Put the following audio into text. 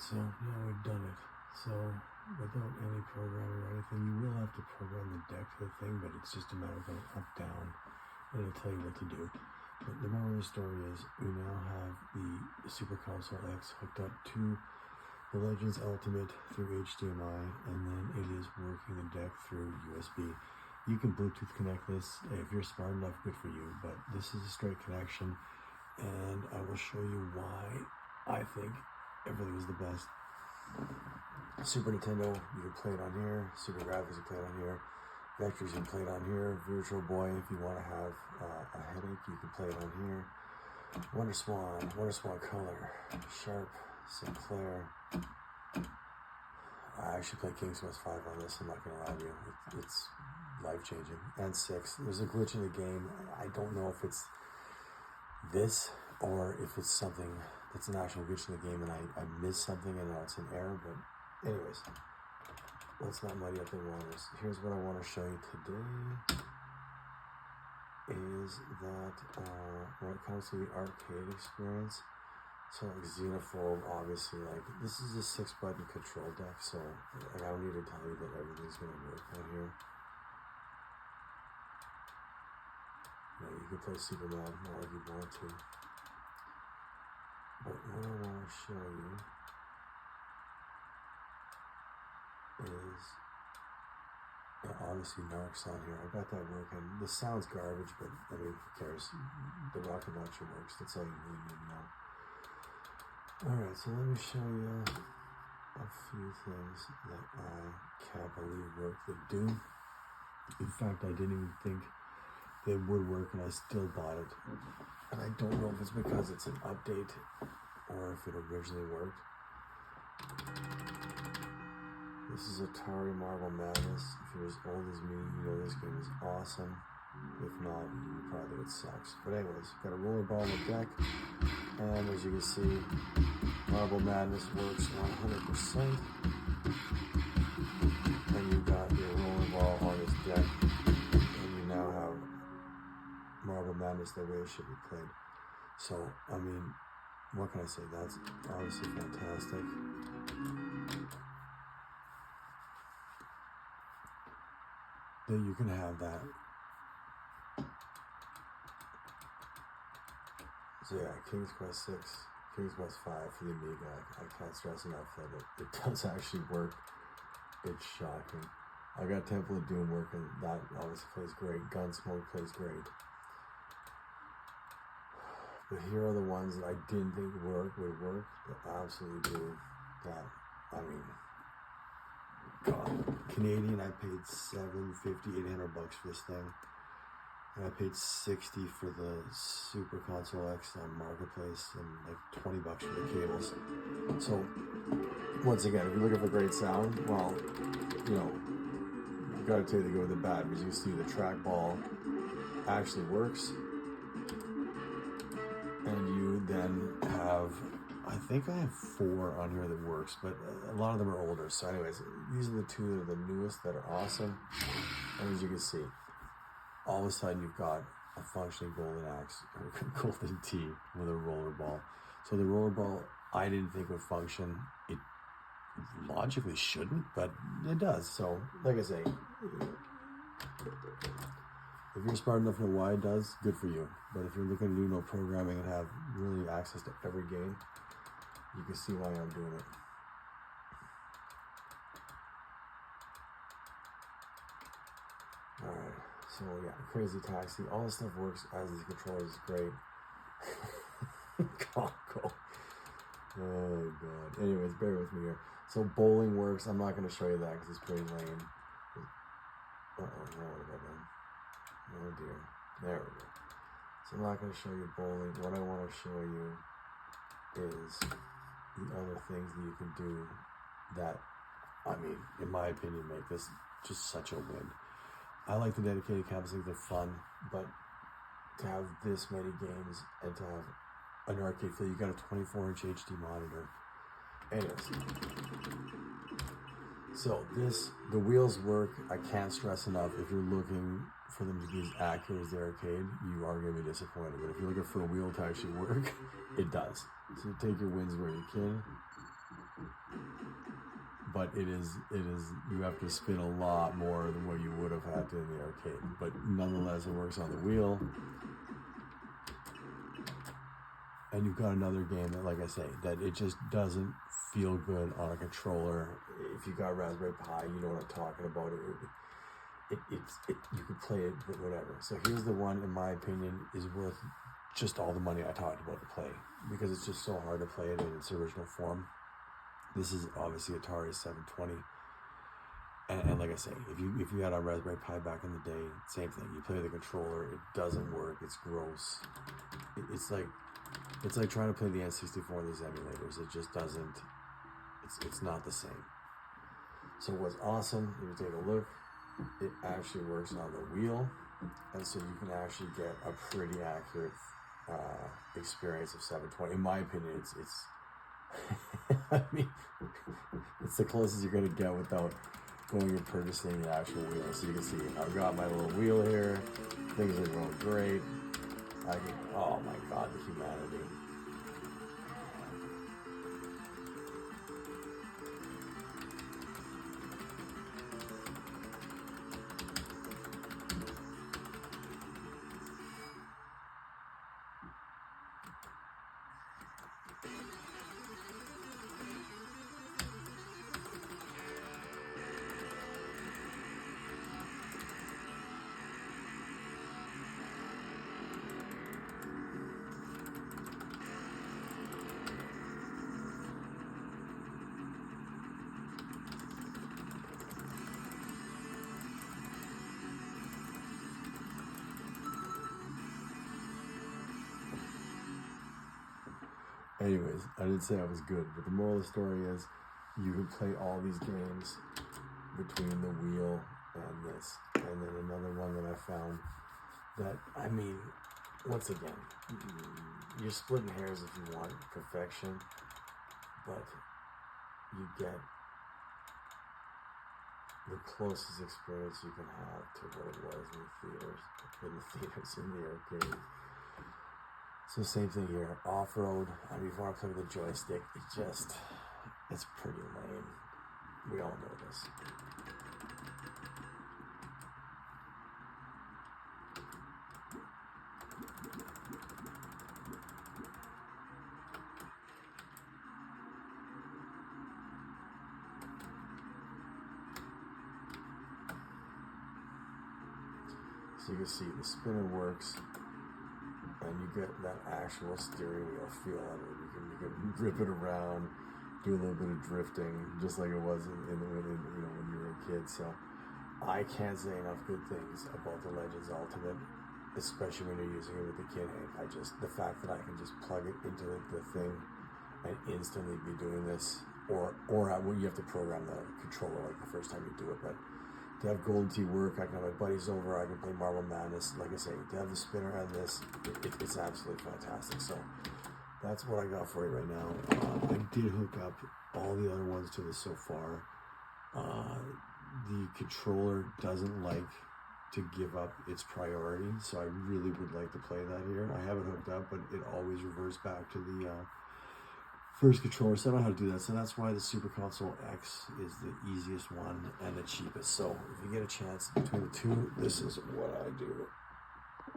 So now we've done it. So without any programming or anything, you will have to program the deck to the thing, but it's just a matter of going up, down, and it'll tell you what to do. But the moral of the story is we now have the Super Console X hooked up to the Legends Ultimate through HDMI, and then it is working the deck through USB. You can Bluetooth connect this if you're smart enough, good for you, but this is a straight connection, and I will show you why I think everything is the best. Super Nintendo, you can play it on here. Super Graphics, you can play it on here. Vectors, you can play it on here. Virtual Boy, if you want to have a headache, you can play it on here. Wonder Swan Color, Sharp, Sinclair. I actually play King's Quest 5 on this, I'm not going to lie to you. It's life-changing. And 6. There's a glitch in the game. I don't know if it's this or if it's something that's an actual glitch in the game and I missed something and now it's an error. But anyways, let's not muddy up the waters. Here's what I want to show you today is that when it comes to the arcade experience, so like Xenophobe, obviously, like this is a 6-button control deck, so like, I don't need to tell you that everything's going to work out here. You know, you can play Superman more if you want to. But what I want to show you is, yeah, obviously Narc's on here. I got that working. This sounds garbage, but I mean, who cares? The rocket launcher works. That's all you really need to know. Alright, so let me show you a few things that I can't believe work that do. In fact, I didn't even think they would work and I still bought it. And I don't know if it's because it's an update or if it originally worked. This is Atari Marble Madness. If you're as old as me, you know this game is awesome. If not, you probably think it sucks. But anyways, got a roller ball on the deck. And as you can see, Marble Madness works 100%. And you got your roller ball on this deck. And you now have Marble Madness the way it should be played. So, I mean, what can I say? That's obviously fantastic. That you can have that. So yeah, King's Quest 6, King's Quest 5 for the Amiga. I can't stress enough that it does actually work. It's shocking. I got Temple of Doom working. That obviously plays great. Gunsmoke plays great. But here are the ones that I didn't think would work. That absolutely do. That, I mean, God. Canadian, I paid $750, $800 for this thing. And I paid $60 for the Super Console X on Marketplace and like $20 for the cables. So, once again, if you're looking for great sound, well, you know, you gotta take the good with the bad, because you can see the trackball actually works. And you then have, I think I have 4 on here that works, but a lot of them are older. So anyways, these are the 2 that are the newest that are awesome. And as you can see, all of a sudden you've got a functioning golden axe or golden tee with a roller ball. So the roller ball, I didn't think would function. It logically shouldn't, but it does. So like I say, if you're smart enough to know why it does, good for you. But if you're looking to do no programming and have really access to every game, you can see why I'm doing it. Alright. So yeah, Crazy Taxi, all this stuff works as these controllers, is great. Congo. Oh god. Anyways, bear with me here. So bowling works. I'm not going to show you that because it's pretty lame. Uh-oh, now what have I done? Oh dear. There we go. So I'm not going to show you bowling. What I want to show you is the other things that you can do that, I mean, in my opinion, make this just such a win. I like the dedicated cabinets, they're fun, but to have this many games and to have an arcade feel, you got a 24-inch HD monitor. Anyways, so the wheels work. I can't stress enough, if you're looking for them to be as accurate as the arcade, you are going to be disappointed. But if you're looking for a wheel to actually work, it does. So take your wins where you can. but it is you have to spin a lot more than what you would have had to in the arcade. But nonetheless, it works on the wheel. And you've got another game that, like I say, that it just doesn't feel good on a controller. If you got Raspberry Pi, you know what I'm talking about. You could play it, but whatever. So here's the one, in my opinion, is worth just all the money I talked about to play, because it's just so hard to play it in its original form. This is obviously Atari 720. And like I say, if you had a Raspberry Pi back in the day, same thing. You play the controller, it doesn't work. It's gross. It's like trying to play the N64 in these emulators. It just doesn't. It's not the same. So what's awesome, if you take a look, it actually works on the wheel, and so you can actually get a pretty accurate experience of 720. In my opinion, it's I mean, it's the closest you're gonna get without going and purchasing the actual wheel. So you can see I've got my little wheel here. Things are going great. Oh my God, the humanity. Anyways, I didn't say I was good, but the moral of the story is you can play all these games between the wheel and this. And then another one that I found that, I mean, once again, you're splitting hairs if you want perfection, but you get the closest experience you can have to what it was in the arcade. So same thing here, off-road. I mean, if you want to play with a joystick, it's pretty lame. We all know this. So you can see the spinner works, and you get that actual steering wheel feel on it. You can rip it around, do a little bit of drifting, just like it was when you were a kid. So I can't say enough good things about the Legends Ultimate, especially when you're using it with the Kinhank. The fact that I can just plug it into the thing and instantly be doing this, or when you have to program the controller like the first time you do it, but to have Golden Tee work, I can have my buddies over, I can play Marble Madness. Like I say, to have the spinner and this, it's absolutely fantastic. So that's what I got for you right now. I did hook up all the other ones to this so far. The controller doesn't like to give up its priority, so I really would like to play that here. I have it hooked up, but it always reverts back to the first controller, so I don't know how to do that. So that's why the Super Console X is the easiest one and the cheapest. So if you get a chance between the two, this is what I do.